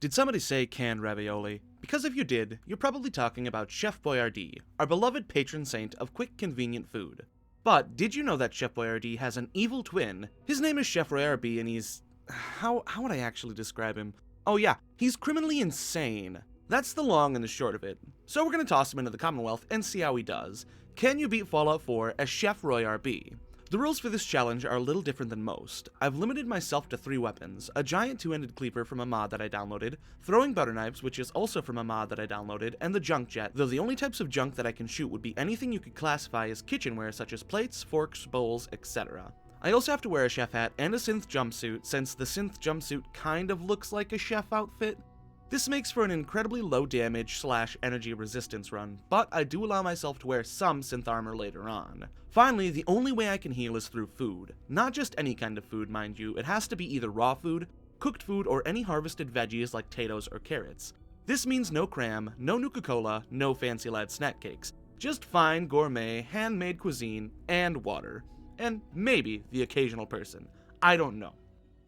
Did somebody say canned ravioli? Because if you did, you're probably talking about Chef Boyardee, our beloved patron saint of quick, convenient food. But did you know that Chef Boyardee has an evil twin? His name is Chef Boyardee and he's... How would I actually describe him? Oh yeah, he's criminally insane. That's the long and the short of it. So we're gonna toss him into the Commonwealth and see how he does. Can you beat Fallout 4 as Chef Boyardee? The rules for this challenge are a little different than most. I've limited myself to 3 weapons, a giant 2-ended cleaver from a mod that I downloaded, throwing butter knives, which is also from a mod that I downloaded, and the junk jet, though the only types of junk that I can shoot would be anything you could classify as kitchenware such as plates, forks, bowls, etc. I also have to wear a chef hat and a synth jumpsuit, since the synth jumpsuit kind of looks like a chef outfit. This makes for an incredibly low damage / energy resistance run, but I do allow myself to wear some synth armor later on. Finally, the only way I can heal is through food. Not just any kind of food, mind you, it has to be either raw food, cooked food, or any harvested veggies like potatoes or carrots. This means no cram, no Nuka-Cola, no fancy lad snack cakes. Just fine gourmet, handmade cuisine, and water. And maybe the occasional person. I don't know.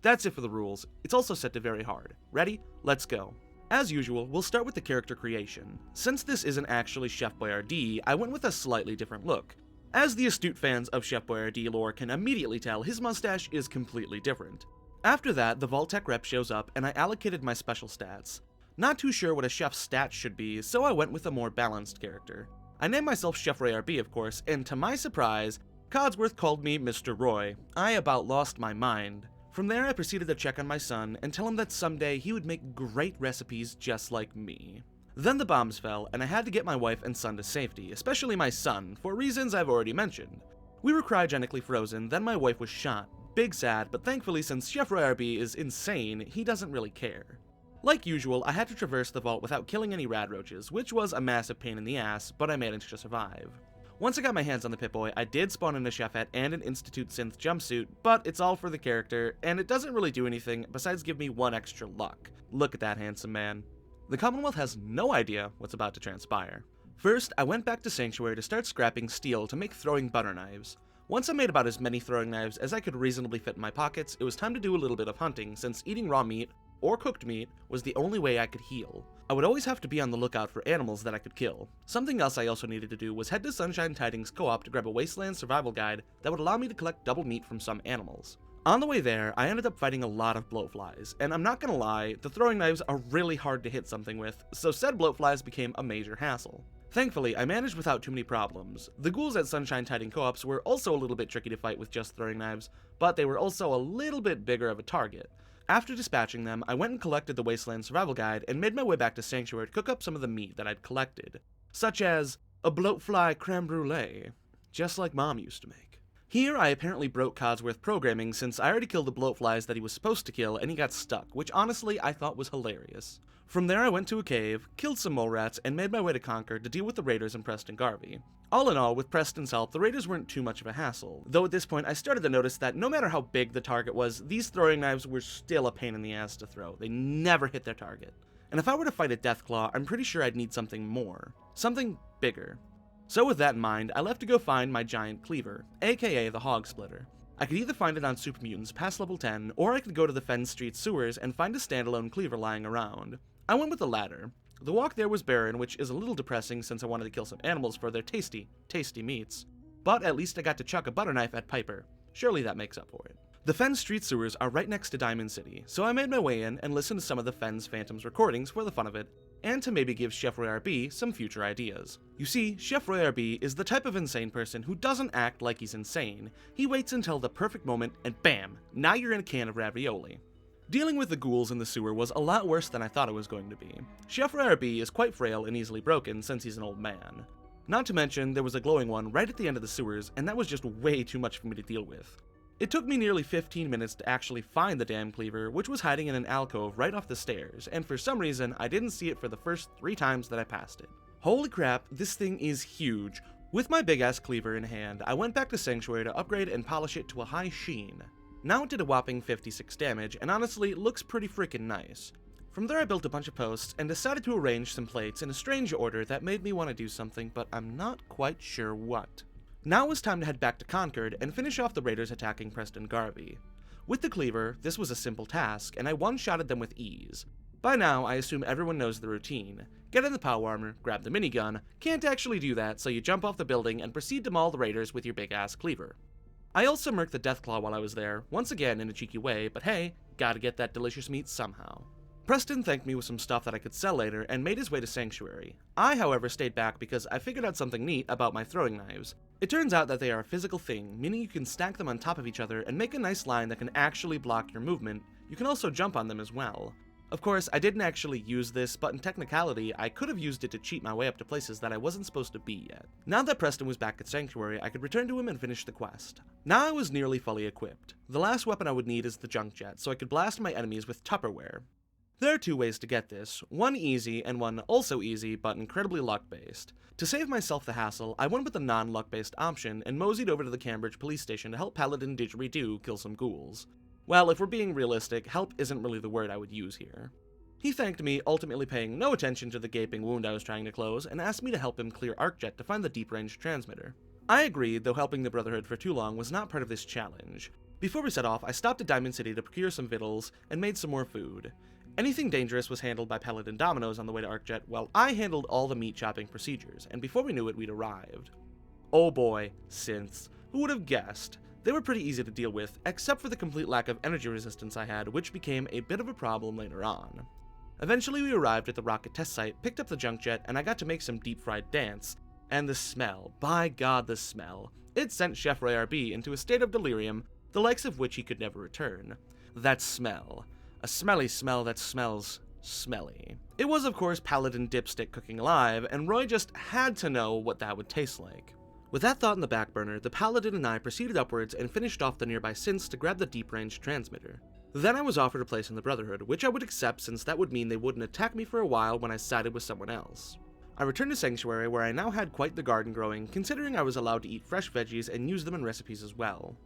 That's it for the rules. It's also set to very hard. Ready? Let's go. As usual, we'll start with the character creation. Since this isn't actually Chef Boyardee, I went with a slightly different look. As the astute fans of Chef Boyardee lore can immediately tell, his mustache is completely different. After that, the Vault-Tec rep shows up and I allocated my special stats. Not too sure what a chef's stats should be, so I went with a more balanced character. I named myself Chef Boyardee, of course, and to my surprise, Codsworth called me Mr. Roy. I about lost my mind. From there, I proceeded to check on my son and tell him that someday he would make great recipes just like me. Then the bombs fell, and I had to get my wife and son to safety, especially my son, for reasons I've already mentioned. We were cryogenically frozen, then my wife was shot. Big sad, but thankfully since Chef Boyardee is insane, he doesn't really care. Like usual, I had to traverse the vault without killing any radroaches, which was a massive pain in the ass, but I managed to survive. Once I got my hands on the Pip-Boy, I did spawn in a chef hat and an Institute synth jumpsuit, but it's all for the character, and it doesn't really do anything besides give me 1 extra luck. Look at that handsome man. The Commonwealth has no idea what's about to transpire. First, I went back to Sanctuary to start scrapping steel to make throwing butter knives. Once I made about as many throwing knives as I could reasonably fit in my pockets, it was time to do a little bit of hunting, since eating raw meat, or cooked meat, was the only way I could heal. I would always have to be on the lookout for animals that I could kill. Something else I also needed to do was head to Sunshine Tidings Co-op to grab a Wasteland survival guide that would allow me to collect double meat from some animals. On the way there, I ended up fighting a lot of bloatflies, and I'm not gonna lie, the throwing knives are really hard to hit something with, so said bloatflies became a major hassle. Thankfully, I managed without too many problems. The ghouls at Sunshine Tiding Co-ops were also a little bit tricky to fight with just throwing knives, but they were also a little bit bigger of a target. After dispatching them, I went and collected the Wasteland Survival Guide and made my way back to Sanctuary to cook up some of the meat that I'd collected, such as a bloatfly creme brulee, just like Mom used to make. Here, I apparently broke Codsworth programming since I already killed the bloatflies that he was supposed to kill and he got stuck, which honestly I thought was hilarious. From there I went to a cave, killed some mole rats, and made my way to Concord to deal with the raiders and Preston Garvey. All in all, with Preston's help, the raiders weren't too much of a hassle, though at this point I started to notice that no matter how big the target was, these throwing knives were still a pain in the ass to throw. They never hit their target. And if I were to fight a Deathclaw, I'm pretty sure I'd need something more. Something bigger. So with that in mind, I left to go find my giant cleaver, aka the Hog Splitter. I could either find it on Super Mutants past level 10, or I could go to the Fen Street sewers and find a standalone cleaver lying around. I went with the latter. The walk there was barren, which is a little depressing since I wanted to kill some animals for their tasty, tasty meats. But at least I got to chuck a butter knife at Piper. Surely that makes up for it. The Fen Street sewers are right next to Diamond City, so I made my way in and listened to some of the Fen's Phantoms recordings for the fun of it, and to maybe give Chef Boyardee some future ideas. You see, Chef Boyardee is the type of insane person who doesn't act like he's insane. He waits until the perfect moment, and bam, now you're in a can of ravioli. Dealing with the ghouls in the sewer was a lot worse than I thought it was going to be. Chef Boyardee is quite frail and easily broken since he's an old man. Not to mention, there was a glowing one right at the end of the sewers, and that was just way too much for me to deal with. It took me nearly 15 minutes to actually find the damn cleaver, which was hiding in an alcove right off the stairs, and for some reason, I didn't see it for the first 3 times that I passed it. Holy crap, this thing is huge. With my big-ass cleaver in hand, I went back to Sanctuary to upgrade and polish it to a high sheen. Now it did a whopping 56 damage, and honestly, it looks pretty freaking nice. From there I built a bunch of posts, and decided to arrange some plates in a strange order that made me want to do something, but I'm not quite sure what. Now it was time to head back to Concord and finish off the raiders attacking Preston Garvey. With the cleaver, this was a simple task, and I one-shotted them with ease. By now, I assume everyone knows the routine. Get in the power armor, grab the minigun, can't actually do that, so you jump off the building and proceed to maul the raiders with your big-ass cleaver. I also murked the Deathclaw while I was there, once again in a cheeky way, but hey, gotta get that delicious meat somehow. Preston thanked me with some stuff that I could sell later and made his way to Sanctuary. I, however, stayed back because I figured out something neat about my throwing knives. It turns out that they are a physical thing, meaning you can stack them on top of each other and make a nice line that can actually block your movement. You can also jump on them as well. Of course, I didn't actually use this, but in technicality, I could have used it to cheat my way up to places that I wasn't supposed to be yet. Now that Preston was back at Sanctuary, I could return to him and finish the quest. Now I was nearly fully equipped. The last weapon I would need is the junk jet, so I could blast my enemies with Tupperware. There are two ways to get this, one easy and one also easy, but incredibly luck-based. To save myself the hassle, I went with the non-luck-based option and moseyed over to the Cambridge police station to help Paladin Didgeridoo kill some ghouls. Well, if we're being realistic, help isn't really the word I would use here. He thanked me, ultimately paying no attention to the gaping wound I was trying to close, and asked me to help him clear ArcJet to find the deep-range transmitter. I agreed, though helping the Brotherhood for too long was not part of this challenge. Before we set off, I stopped at Diamond City to procure some victuals and made some more food. Anything dangerous was handled by Paladin Dominoes on the way to ArcJet, while I handled all the meat chopping procedures, and before we knew it, we'd arrived. Oh boy, synths. Who would have guessed? They were pretty easy to deal with, except for the complete lack of energy resistance I had, which became a bit of a problem later on. Eventually we arrived at the rocket test site, picked up the junk jet, and I got to make some deep-fried dance. And the smell, by God the smell. It sent Chef Ray RB into a state of delirium, the likes of which he could never return. That smell. A smelly smell that smells smelly. It was, of course, Paladin Dipstick cooking alive, and Roy just had to know what that would taste like. With that thought in the back burner, the Paladin and I proceeded upwards and finished off the nearby synths to grab the deep-range transmitter. Then I was offered a place in the Brotherhood, which I would accept since that would mean they wouldn't attack me for a while when I sided with someone else. I returned to Sanctuary, where I now had quite the garden growing, considering I was allowed to eat fresh veggies and use them in recipes as well.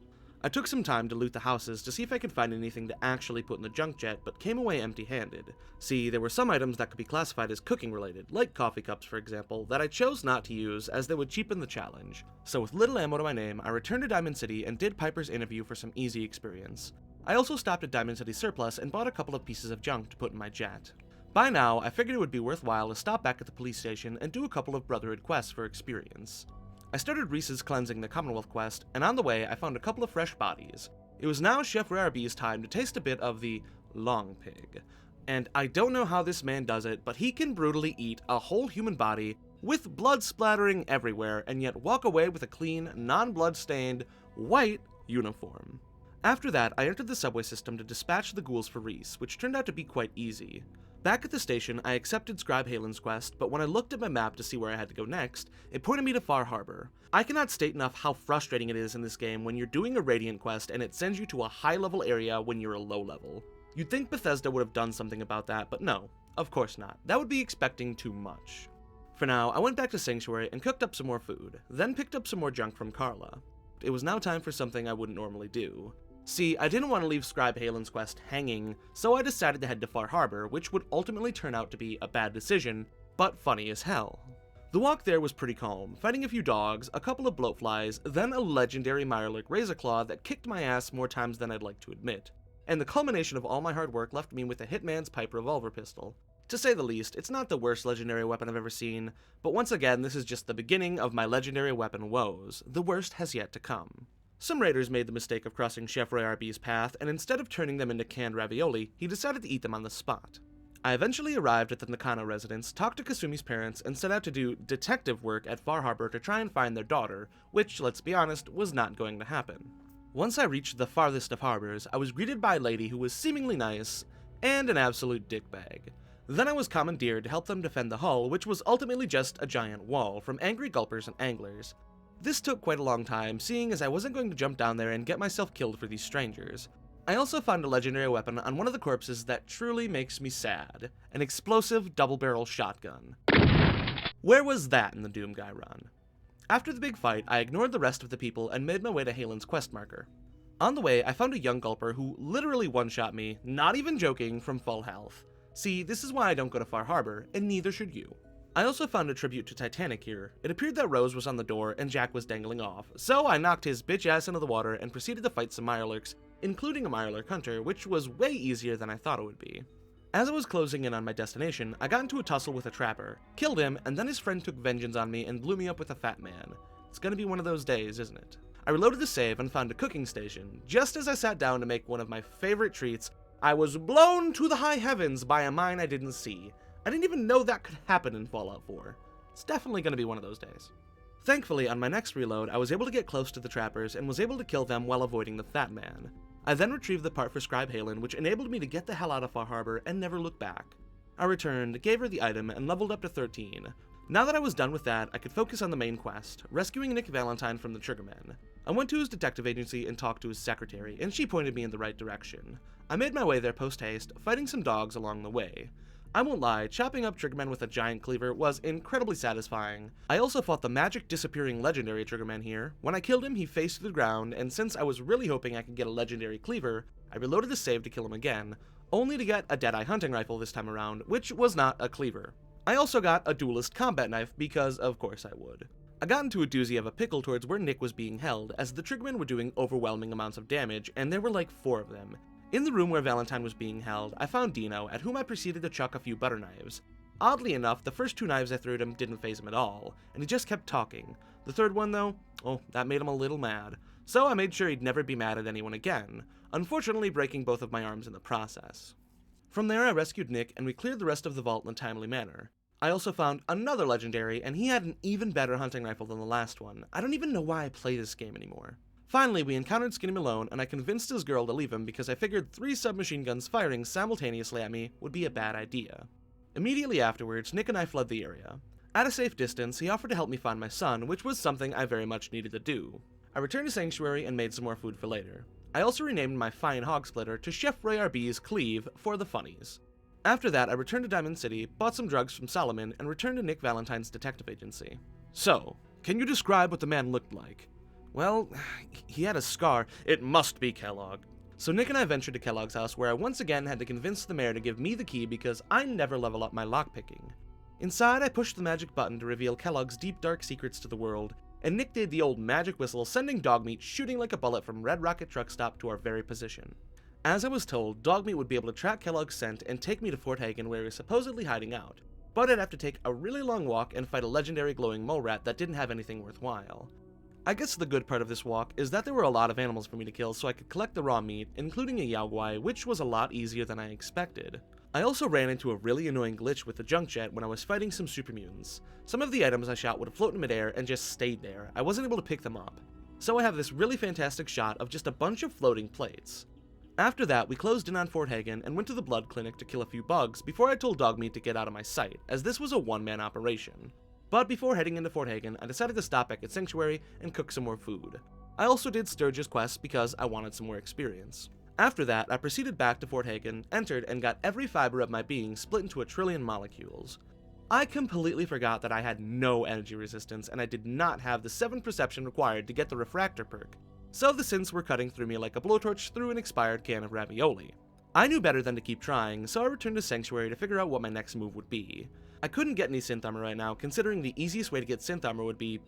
I took some time to loot the houses to see if I could find anything to actually put in the junk jet, but came away empty-handed. See, there were some items that could be classified as cooking-related, like coffee cups for example, that I chose not to use as they would cheapen the challenge. So with little ammo to my name, I returned to Diamond City and did Piper's interview for some easy experience. I also stopped at Diamond City Surplus and bought a couple of pieces of junk to put in my jet. By now, I figured it would be worthwhile to stop back at the police station and do a couple of Brotherhood quests for experience. I started Reese's cleansing the Commonwealth quest, and on the way I found a couple of fresh bodies. It was now Chef Rarebee's time to taste a bit of the long pig. And I don't know how this man does it, but he can brutally eat a whole human body with blood splattering everywhere and yet walk away with a clean, non-blood-stained, white uniform. After that, I entered the subway system to dispatch the ghouls for Reese, which turned out to be quite easy. Back at the station, I accepted Scribe Halen's quest, but when I looked at my map to see where I had to go next, it pointed me to Far Harbor. I cannot state enough how frustrating it is in this game when you're doing a Radiant quest and it sends you to a high-level area when you're a low-level. You'd think Bethesda would have done something about that, but no, of course not. That would be expecting too much. For now, I went back to Sanctuary and cooked up some more food, then picked up some more junk from Carla. It was now time for something I wouldn't normally do. See, I didn't want to leave Scribe Halen's quest hanging, so I decided to head to Far Harbor, which would ultimately turn out to be a bad decision, but funny as hell. The walk there was pretty calm, fighting a few dogs, a couple of bloatflies, then a legendary Mirelurk Razorclaw that kicked my ass more times than I'd like to admit. And the culmination of all my hard work left me with a Hitman's Pipe revolver pistol. To say the least, it's not the worst legendary weapon I've ever seen, but once again this is just the beginning of my legendary weapon woes. The worst has yet to come. Some raiders made the mistake of crossing Chef Ray RB's path, and instead of turning them into canned ravioli, he decided to eat them on the spot. I eventually arrived at the Nakano residence, talked to Kasumi's parents, and set out to do detective work at Far Harbor to try and find their daughter, which, let's be honest, was not going to happen. Once I reached the farthest of harbors, I was greeted by a lady who was seemingly nice, and an absolute dickbag. Then I was commandeered to help them defend the hull, which was ultimately just a giant wall from angry gulpers and anglers. This took quite a long time, seeing as I wasn't going to jump down there and get myself killed for these strangers. I also found a legendary weapon on one of the corpses that truly makes me sad. An explosive double-barrel shotgun. Where was that in the Doom Guy run? After the big fight, I ignored the rest of the people and made my way to Halen's quest marker. On the way, I found a young gulper who literally one-shot me, not even joking, from full health. See, this is why I don't go to Far Harbor, and neither should you. I also found a tribute to Titanic here. It appeared that Rose was on the door and Jack was dangling off, so I knocked his bitch ass into the water and proceeded to fight some Mirelurks, including a Mirelurk Hunter, which was way easier than I thought it would be. As I was closing in on my destination, I got into a tussle with a trapper, killed him, and then his friend took vengeance on me and blew me up with a fat man. It's gonna be one of those days, isn't it? I reloaded the save and found a cooking station. Just as I sat down to make one of my favorite treats, I was blown to the high heavens by a mine I didn't see. I didn't even know that could happen in Fallout 4. It's definitely gonna be one of those days. Thankfully, on my next reload, I was able to get close to the trappers and was able to kill them while avoiding the fat man. I then retrieved the part for Scribe Halen, which enabled me to get the hell out of Far Harbor and never look back. I returned, gave her the item, and leveled up to 13. Now that I was done with that, I could focus on the main quest, rescuing Nick Valentine from the Triggermen. I went to his detective agency and talked to his secretary, and she pointed me in the right direction. I made my way there post-haste, fighting some dogs along the way. I won't lie, chopping up Triggermen with a giant cleaver was incredibly satisfying. I also fought the magic disappearing legendary Triggerman here. When I killed him, he faced to the ground, and since I was really hoping I could get a legendary cleaver, I reloaded the save to kill him again, only to get a Deadeye hunting rifle this time around, which was not a cleaver. I also got a duelist combat knife because of course I would. I got into a doozy of a pickle towards where Nick was being held, as the Triggermen were doing overwhelming amounts of damage, and there were like 4 of them. In the room where Valentine was being held, I found Dino, at whom I proceeded to chuck a few butter knives. Oddly enough, the first 2 knives I threw at him didn't faze him at all, and he just kept talking. The third one though, oh, that made him a little mad. So I made sure he'd never be mad at anyone again, unfortunately breaking both of my arms in the process. From there I rescued Nick and we cleared the rest of the vault in a timely manner. I also found another legendary, and he had an even better hunting rifle than the last one. I don't even know why I play this game anymore. Finally, we encountered Skinny Malone, and I convinced his girl to leave him because I figured 3 submachine guns firing simultaneously at me would be a bad idea. Immediately afterwards, Nick and I fled the area. At a safe distance, he offered to help me find my son, which was something I very much needed to do. I returned to Sanctuary and made some more food for later. I also renamed my fine hog splitter to Chef Ray RB's Cleave for the funnies. After that, I returned to Diamond City, bought some drugs from Solomon, and returned to Nick Valentine's detective agency. So, can you describe what the man looked like? Well, he had a scar. It must be Kellogg. So Nick and I ventured to Kellogg's house, where I once again had to convince the mayor to give me the key because I never level up my lockpicking. Inside, I pushed the magic button to reveal Kellogg's deep dark secrets to the world, and Nick did the old magic whistle, sending Dogmeat shooting like a bullet from Red Rocket Truck Stop to our very position. As I was told, Dogmeat would be able to track Kellogg's scent and take me to Fort Hagen where he was supposedly hiding out, but I'd have to take a really long walk and fight a legendary glowing mole rat that didn't have anything worthwhile. I guess the good part of this walk is that there were a lot of animals for me to kill so I could collect the raw meat, including a Yaoguai, which was a lot easier than I expected. I also ran into a really annoying glitch with the junk jet when I was fighting some super mutants. Some of the items I shot would float in midair and just stayed there. I wasn't able to pick them up. So I have this really fantastic shot of just a bunch of floating plates. After that, we closed in on Fort Hagen and went to the blood clinic to kill a few bugs before I told Dogmeat to get out of my sight, as this was a one-man operation. But before heading into Fort Hagen, I decided to stop back at Sanctuary and cook some more food. I also did Sturge's quest because I wanted some more experience. After that, I proceeded back to Fort Hagen, entered, and got every fiber of my being split into 1 trillion molecules. I completely forgot that I had no energy resistance, and I did not have the 7 perception required to get the refractor perk, so the synths were cutting through me like a blowtorch through an expired can of ravioli. I knew better than to keep trying, so I returned to Sanctuary to figure out what my next move would be. I couldn't get any synth armor right now, considering the easiest way to get synth armor would be,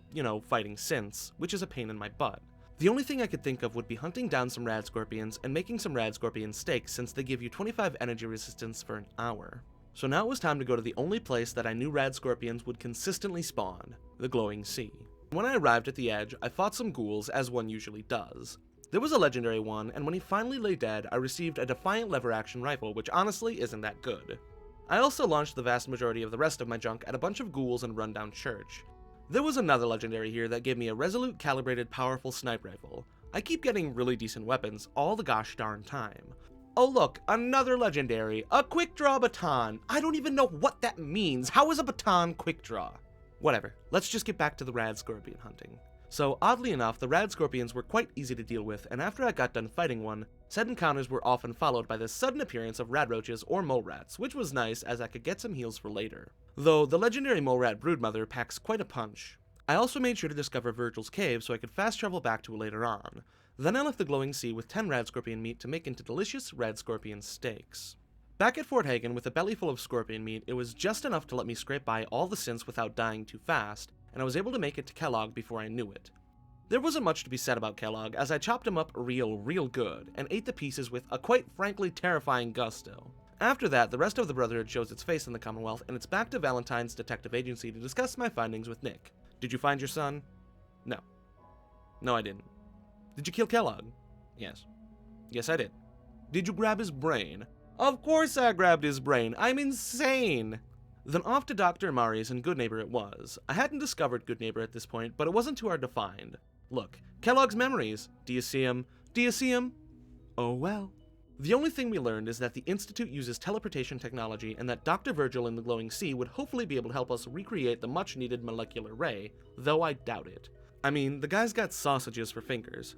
fighting synths, which is a pain in my butt. The only thing I could think of would be hunting down some rad scorpions and making some rad scorpion steaks, since they give you 25 energy resistance for an hour. So now it was time to go to the only place that I knew rad scorpions would consistently spawn, the glowing sea. When I arrived at the edge, I fought some ghouls, as one usually does. There was a legendary one, and when he finally lay dead, I received a defiant lever action rifle, which honestly isn't that good. I also launched the vast majority of the rest of my junk at a bunch of ghouls and rundown church. There was another legendary here that gave me a resolute calibrated powerful snipe rifle. I keep getting really decent weapons all the gosh darn time. Oh look, another legendary, a quick draw baton. I don't even know what that means. How is a baton quick draw? Whatever, let's just get back to the rad scorpion hunting. So oddly enough, the rad scorpions were quite easy to deal with, and after I got done fighting one, said encounters were often followed by the sudden appearance of rad roaches or mole rats, which was nice as I could get some heals for later. Though the legendary mole rat broodmother packs quite a punch. I also made sure to discover Virgil's cave so I could fast travel back to it later on. Then I left the glowing sea with 10 rad scorpion meat to make into delicious rad scorpion steaks. Back at Fort Hagen with a belly full of scorpion meat, it was just enough to let me scrape by all the synths without dying too fast, and I was able to make it to Kellogg before I knew it. There wasn't much to be said about Kellogg, as I chopped him up real good, and ate the pieces with a quite frankly terrifying gusto. After that, the rest of the Brotherhood shows its face in the Commonwealth, and it's back to Valentine's detective agency to discuss my findings with Nick. Did you find your son? No. No, I didn't. Did you kill Kellogg? Yes. Yes, I did. Did you grab his brain? Of course I grabbed his brain. I'm insane. Then off to Dr. Amari's and Goodneighbor it was. I hadn't discovered Goodneighbor at this point, but it wasn't too hard to find. Look, Kellogg's memories. Do you see him? Do you see him? Oh well. The only thing we learned is that the Institute uses teleportation technology and that Dr. Virgil in the glowing sea would hopefully be able to help us recreate the much-needed molecular ray, though I doubt it. I mean, the guy's got sausages for fingers.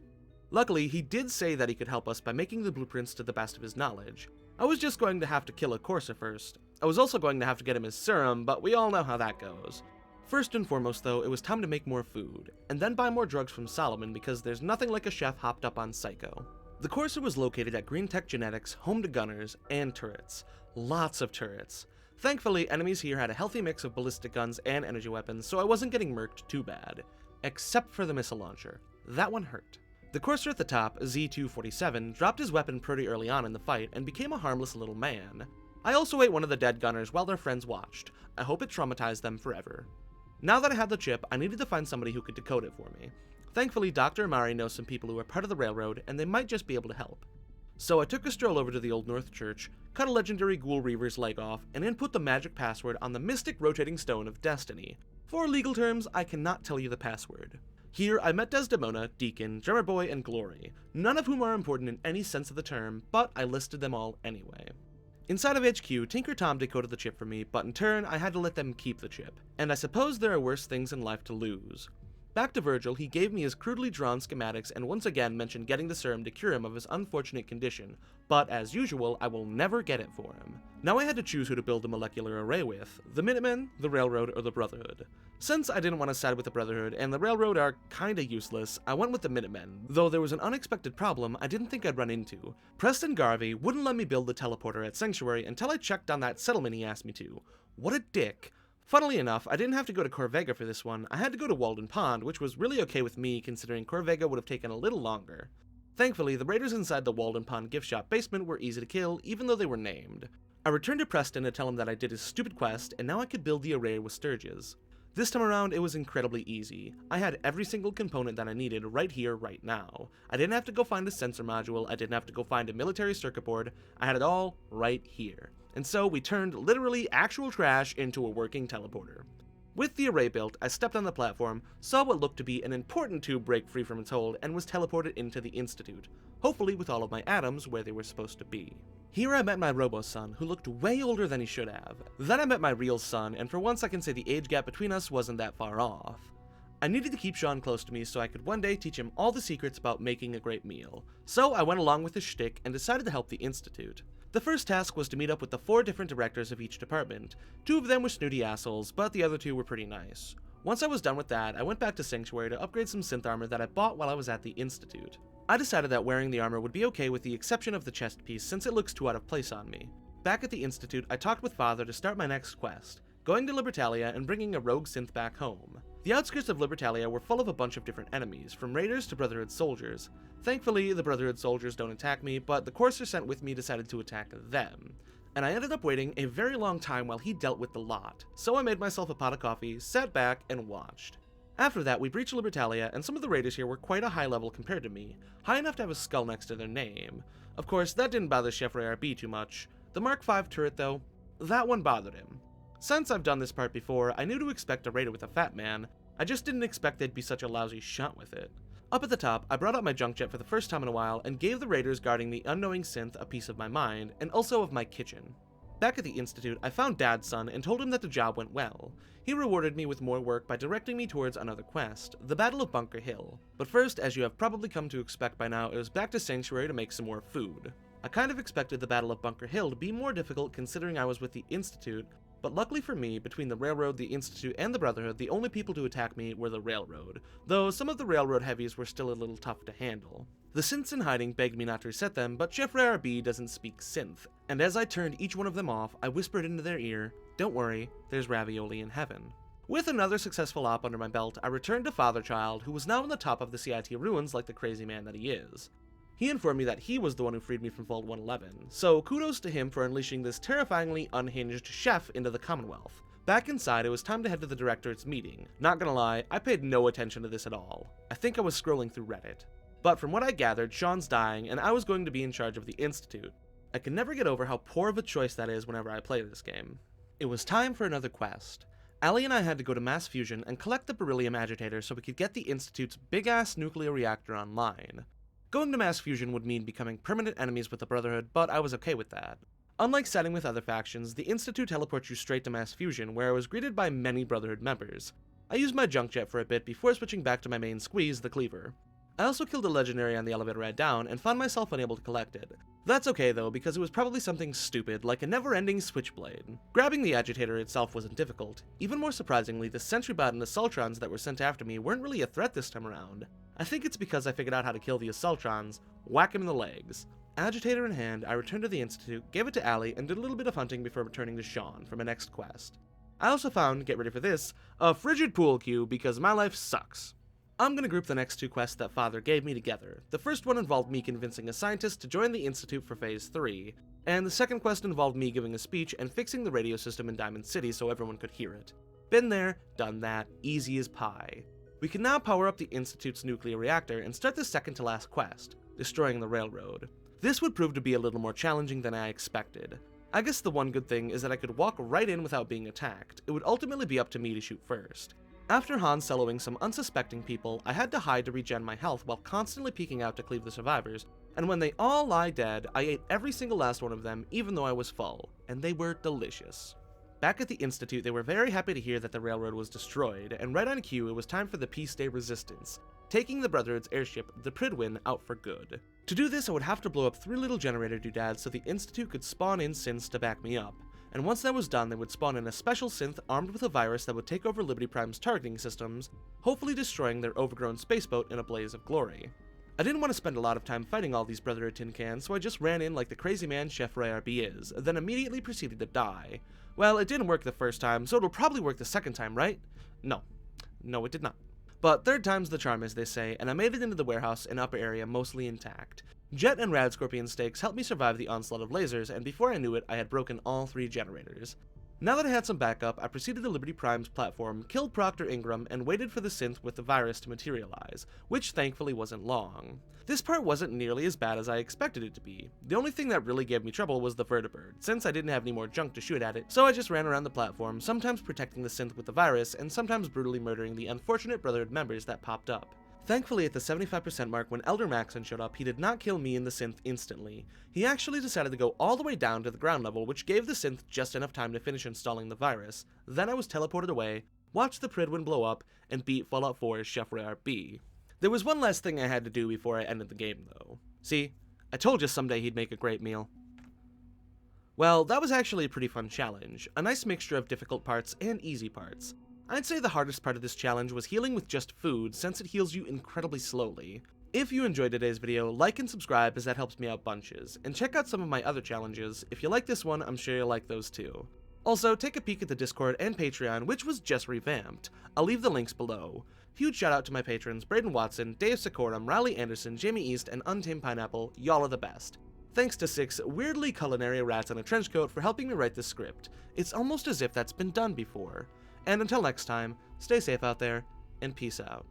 Luckily, he did say that he could help us by making the blueprints to the best of his knowledge. I was just going to have to kill a Corsair first. I was also going to have to get him his serum, but we all know how that goes. First and foremost though, it was time to make more food, and then buy more drugs from Solomon because there's nothing like a chef hopped up on Psycho. The Corsair was located at Green Tech Genetics, home to gunners and turrets. Lots of turrets. Thankfully, enemies here had a healthy mix of ballistic guns and energy weapons, so I wasn't getting murked too bad. Except for the missile launcher. That one hurt. The Corsair at the top, Z-247, dropped his weapon pretty early on in the fight and became a harmless little man. I also ate one of the dead gunners while their friends watched. I hope it traumatized them forever. Now that I had the chip, I needed to find somebody who could decode it for me. Thankfully, Dr. Amari knows some people who are part of the railroad, and they might just be able to help. So I took a stroll over to the Old North Church, cut a legendary Ghoul Reaver's leg off, and input the magic password on the mystic rotating stone of destiny. For legal terms, I cannot tell you the password. Here, I met Desdemona, Deacon, Drummer Boy, and Glory, none of whom are important in any sense of the term, but I listed them all anyway. Inside of HQ, Tinker Tom decoded the chip for me, but in turn, I had to let them keep the chip. And I suppose there are worse things in life to lose. Back to Virgil, he gave me his crudely drawn schematics and once again mentioned getting the serum to cure him of his unfortunate condition, but as usual, I will never get it for him. Now I had to choose who to build a molecular array with, the Minutemen, the Railroad, or the Brotherhood. Since I didn't want to side with the Brotherhood and the Railroad are kinda useless, I went with the Minutemen, though there was an unexpected problem I didn't think I'd run into. Preston Garvey wouldn't let me build the teleporter at Sanctuary until I checked on that settlement he asked me to. What a dick. Funnily enough, I didn't have to go to Corvega for this one, I had to go to Walden Pond, which was really okay with me considering Corvega would have taken a little longer. Thankfully, the raiders inside the Walden Pond gift shop basement were easy to kill, even though they were named. I returned to Preston to tell him that I did his stupid quest, and now I could build the array with Sturges. This time around, it was incredibly easy. I had every single component that I needed right here, right now. I didn't have to go find a sensor module, I didn't have to go find a military circuit board, I had it all right here. And so we turned literally actual trash into a working teleporter. With the array built, I stepped on the platform, saw what looked to be an important tube break free from its hold, and was teleported into the Institute, hopefully with all of my atoms where they were supposed to be. Here I met my robo-son, who looked way older than he should have. Then I met my real son, and for once I can say the age gap between us wasn't that far off. I needed to keep Sean close to me so I could one day teach him all the secrets about making a great meal. So I went along with his shtick and decided to help the Institute. The first task was to meet up with the 4 different directors of each department. 2 of them were snooty assholes, but the other 2 were pretty nice. Once I was done with that, I went back to Sanctuary to upgrade some synth armor that I bought while I was at the Institute. I decided that wearing the armor would be okay with the exception of the chest piece since it looks too out of place on me. Back at the Institute, I talked with Father to start my next quest, going to Libertalia and bringing a rogue synth back home. The outskirts of Libertalia were full of a bunch of different enemies, from raiders to Brotherhood soldiers. Thankfully, the Brotherhood soldiers don't attack me, but the Corsair sent with me decided to attack them. And I ended up waiting a very long time while he dealt with the lot, so I made myself a pot of coffee, sat back, and watched. After that, we breached Libertalia, and some of the raiders here were quite a high level compared to me, high enough to have a skull next to their name. Of course, that didn't bother Chef RB too much. The Mark V turret, though, that one bothered him. Since I've done this part before, I knew to expect a raider with a fat man, I just didn't expect they'd be such a lousy shot with it. Up at the top, I brought out my junk jet for the first time in a while and gave the raiders guarding the unknowing synth a piece of my mind, and also of my kitchen. Back at the Institute, I found Dad's son and told him that the job went well. He rewarded me with more work by directing me towards another quest, the Battle of Bunker Hill. But first, as you have probably come to expect by now, it was back to Sanctuary to make some more food. I kind of expected the Battle of Bunker Hill to be more difficult considering I was with the Institute, but luckily for me, between the Railroad, the Institute, and the Brotherhood, the only people to attack me were the Railroad, though some of the Railroad heavies were still a little tough to handle. The synths in hiding begged me not to reset them, but Chef RB doesn't speak synth, and as I turned each one of them off, I whispered into their ear, "Don't worry, there's ravioli in heaven." With another successful op under my belt, I returned to Fatherchild, who was now on the top of the CIT ruins like the crazy man that he is. He informed me that he was the one who freed me from Vault 111, so kudos to him for unleashing this terrifyingly unhinged chef into the Commonwealth. Back inside, it was time to head to the directorate's meeting. Not gonna lie, I paid no attention to this at all. I think I was scrolling through Reddit. But from what I gathered, Sean's dying, and I was going to be in charge of the Institute. I can never get over how poor of a choice that is whenever I play this game. It was time for another quest. Allie and I had to go to Mass Fusion and collect the beryllium agitator so we could get the Institute's big-ass nuclear reactor online. Going to Mass Fusion would mean becoming permanent enemies with the Brotherhood, but I was okay with that. Unlike setting with other factions, the Institute teleports you straight to Mass Fusion, where I was greeted by many Brotherhood members. I used my junk jet for a bit before switching back to my main squeeze, the Cleaver. I also killed a legendary on the elevator ride down and found myself unable to collect it. That's okay though, because it was probably something stupid, like a never-ending switchblade. Grabbing the agitator itself wasn't difficult. Even more surprisingly, the sentry bot and assaultrons that were sent after me weren't really a threat this time around. I think it's because I figured out how to kill the assaultrons, whack him in the legs. Agitator in hand, I returned to the Institute, gave it to Allie, and did a little bit of hunting before returning to Sean for my next quest. I also found, get ready for this, a frigid pool cue because my life sucks. I'm gonna group the next two quests that Father gave me together. The first one involved me convincing a scientist to join the Institute for Phase 3, and the second quest involved me giving a speech and fixing the radio system in Diamond City so everyone could hear it. Been there, done that, easy as pie. We can now power up the Institute's nuclear reactor and start the second to last quest, destroying the railroad. This would prove to be a little more challenging than I expected. I guess the one good thing is that I could walk right in without being attacked. It would ultimately be up to me to shoot first. After Han soloing some unsuspecting people, I had to hide to regen my health while constantly peeking out to cleave the survivors, and when they all lie dead, I ate every single last one of them even though I was full, and they were delicious. Back at the Institute, they were very happy to hear that the railroad was destroyed, and right on cue, it was time for the Peace Day Resistance, taking the Brotherhood's airship, the Pridwin, out for good. To do this, I would have to blow up 3 little generator doodads so the Institute could spawn in synths to back me up. And once that was done, they would spawn in a special synth armed with a virus that would take over Liberty Prime's targeting systems, hopefully destroying their overgrown spaceboat in a blaze of glory. I didn't want to spend a lot of time fighting all these Brotherhood tin cans, so I just ran in like the crazy man Chef RB is, then immediately proceeded to die. Well, it didn't work the first time, so it'll probably work the second time, right? No, it did not. But third time's the charm, as they say, and I made it into the warehouse and upper area mostly intact. Jet and Rad Scorpion steaks helped me survive the onslaught of lasers, and before I knew it, I had broken all 3 generators. Now that I had some backup, I proceeded to Liberty Prime's platform, killed Proctor Ingram, and waited for the synth with the virus to materialize, which thankfully wasn't long. This part wasn't nearly as bad as I expected it to be. The only thing that really gave me trouble was the vertibird, since I didn't have any more junk to shoot at it, so I just ran around the platform, sometimes protecting the synth with the virus, and sometimes brutally murdering the unfortunate Brotherhood members that popped up. Thankfully, at the 75% mark when Elder Maxon showed up, he did not kill me and the synth instantly. He actually decided to go all the way down to the ground level, which gave the synth just enough time to finish installing the virus. Then I was teleported away, watched the Pridwin blow up, and beat Fallout 4's Chef RB. There was one last thing I had to do before I ended the game, though. See, I told you someday he'd make a great meal. Well, that was actually a pretty fun challenge, a nice mixture of difficult parts and easy parts. I'd say the hardest part of this challenge was healing with just food, since it heals you incredibly slowly. If you enjoyed today's video, like and subscribe as that helps me out bunches, and check out some of my other challenges. If you like this one, I'm sure you'll like those too. Also, take a peek at the Discord and Patreon, which was just revamped. I'll leave the links below. Huge shout out to my patrons Braden Watson, Dave Sikorum, Riley Anderson, Jamie East, and Untamed Pineapple. Y'all are the best. Thanks to 6 weirdly culinary rats in a trench coat for helping me write this script. It's almost as if that's been done before. And until next time, stay safe out there, and peace out.